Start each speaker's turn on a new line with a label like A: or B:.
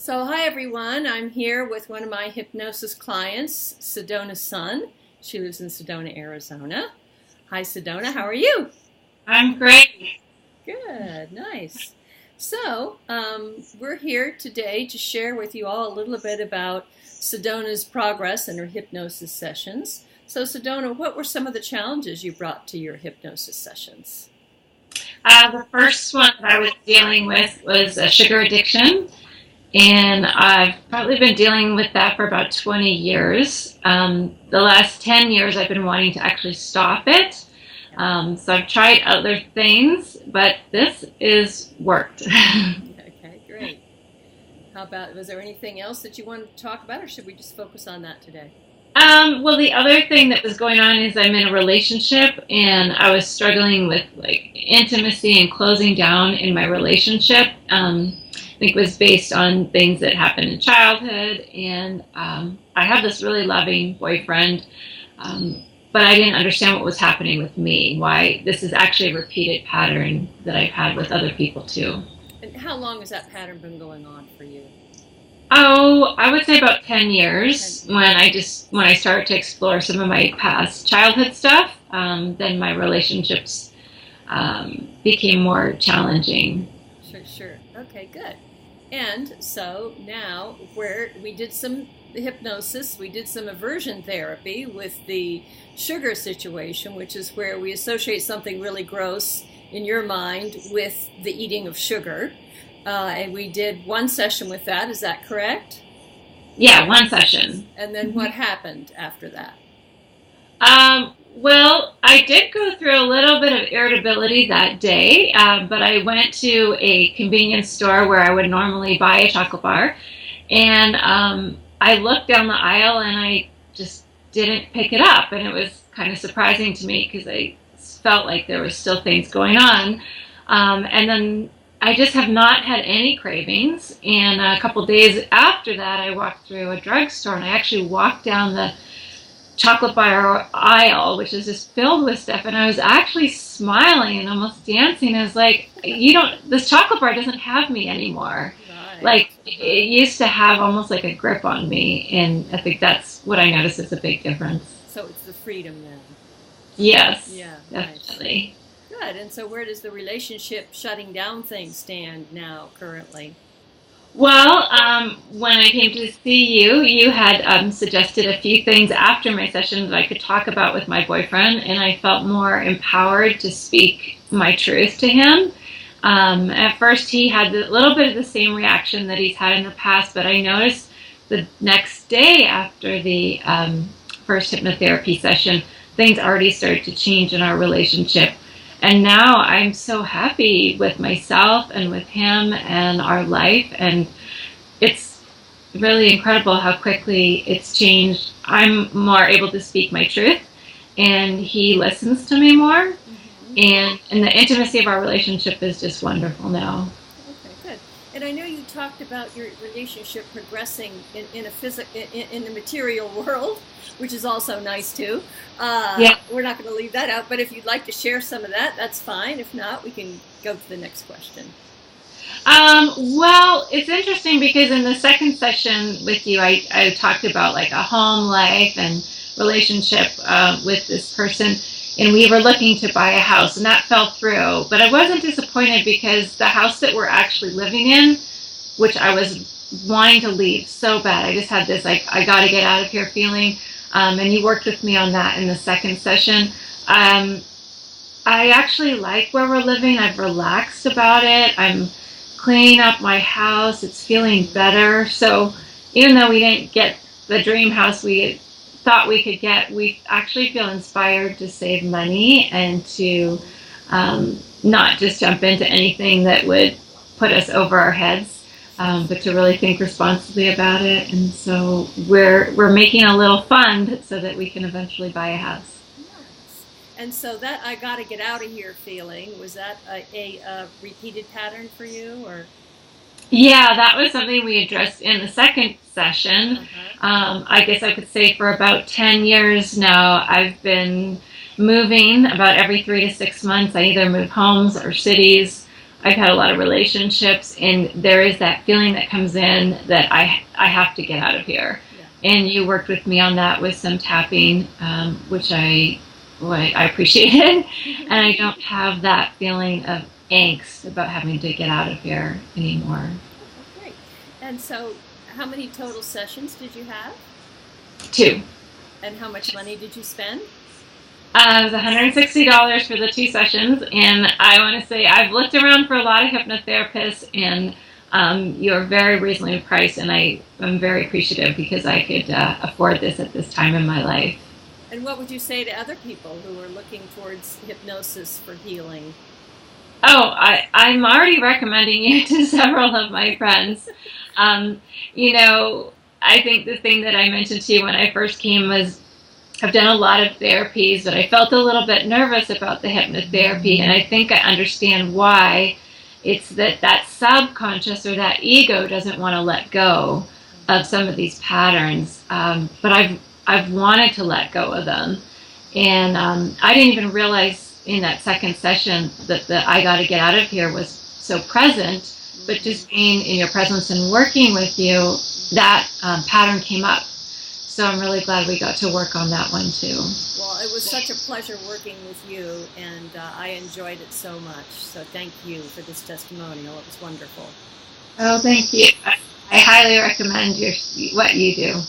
A: So, hi everyone. I'm here with one of my hypnosis clients, Sedona's son. She lives in Sedona, Arizona. Hi, Sedona. How are you?
B: I'm great.
A: Good. Nice. So, we're here today to share with you all a little bit about Sedona's progress in her hypnosis sessions. So, Sedona, what were some of the challenges you brought to your hypnosis sessions?
B: The first one that I was dealing with was a sugar addiction, and I've probably been dealing with that for about 20 years. The last 10 years, I've been wanting to actually stop it. So I've tried other things, but this is worked.
A: Okay, great. How about, was there anything else that you wanted to talk about, or should we just focus on that today?
B: Well, the other thing that was going on is I'm in a relationship, and I was struggling with like intimacy and closing down in my relationship. I think it was based on things that happened in childhood, and I have this really loving boyfriend, but I didn't understand what was happening with me. Why this is actually a repeated pattern that I've had with other people too.
A: And how long has that pattern been going on for you?
B: Oh, I would say about 10 years
A: 10 years.
B: when I started to explore some of my past childhood stuff, then my relationships became more challenging.
A: Sure, sure. Okay, good. And so now, where we did some hypnosis, we did some aversion therapy with the sugar situation, which is where we associate something really gross in your mind with the eating of sugar. And we did one session with that, is that correct?
B: Yeah, one session.
A: And then what happened after that?
B: Well, I did go through a little bit of irritability that day, but I went to a convenience store where I would normally buy a chocolate bar, and I looked down the aisle and I just didn't pick it up, and it was kind of surprising to me because I felt like there were still things going on, and then I just have not had any cravings. And a couple days after that, I walked through a drugstore and I actually walked down the chocolate bar aisle, which is just filled with stuff, and I was actually smiling and almost dancing. I was like, this chocolate bar doesn't have me anymore.
A: Right.
B: Like, it used to have almost like a grip on me, and I think that's what I noticed is a big difference.
A: So it's the freedom then.
B: Yes,
A: Yeah, nice.
B: definitely.
A: Good. And so where does the relationship shutting down thing stand now, currently?
B: Well, when I came to see you, you had suggested a few things after my session that I could talk about with my boyfriend, and I felt more empowered to speak my truth to him. At first, he had a little bit of the same reaction that he's had in the past, but I noticed the next day after the first hypnotherapy session, things already started to change in our relationship. And now I'm so happy with myself and with him and our life. And it's really incredible how quickly it's changed. I'm more able to speak my truth, and he listens to me more.
A: Hmm.
B: And the intimacy of our relationship is just wonderful now.
A: Okay, good. And I know you talked about your relationship progressing in a in the material world, which is also nice too.
B: Yeah.
A: We're not going to leave that out, but if you'd like to share some of that, that's fine. If not, we can go to the next question.
B: Well, it's interesting because in the second session with you, I talked about like a home life and relationship with this person, and we were looking to buy a house, and that fell through. But I wasn't disappointed because the house that we're actually living in, which I was wanting to leave so bad, I just had this like I got to get out of here feeling. And you worked with me on that in the second session. I actually like where we're living. I've relaxed about it. I'm cleaning up my house. It's feeling better. So even though we didn't get the dream house we thought we could get, we actually feel inspired to save money and to not just jump into anything that would put us over our heads, but to really think responsibly about it. And so we're making a little fund so that we can eventually buy a house.
A: Nice. And so that I got to get out of here feeling, was that a repeated pattern for you, or?
B: Yeah, that was something we addressed in the second session.
A: Uh-huh.
B: I guess I could say for about 10 years now, I've been moving about every 3 to 6 months. I either move homes or cities. I've had a lot of relationships, and there is that feeling that comes in that I have to get out of here. Yeah. And you worked with me on that with some tapping, which I appreciated. And I don't have that feeling of angst about having to get out of here anymore.
A: Okay, great. And so how many total sessions did you have?
B: 2.
A: And how much money did you spend?
B: It was $160 for the 2 sessions, and I want to say I've looked around for a lot of hypnotherapists, and you're very reasonably priced, and I'm very appreciative because I could afford this at this time in my life.
A: And what would you say to other people who are looking towards hypnosis for healing?
B: Oh, I'm already recommending you to several of my friends. You know, I think the thing that I mentioned to you when I first came was I've done a lot of therapies, but I felt a little bit nervous about the hypnotherapy, and I think I understand why. It's that subconscious or that ego doesn't want to let go of some of these patterns, but I've wanted to let go of them, and I didn't even realize in that second session that the I got to get out of here was so present. But just being in your presence and working with you, that pattern came up. So I'm really glad we got to work on that one too.
A: Well, it was such a pleasure working with you, and I enjoyed it so much. So thank you for this testimonial. It was wonderful.
B: Oh, thank you. I highly recommend what you do.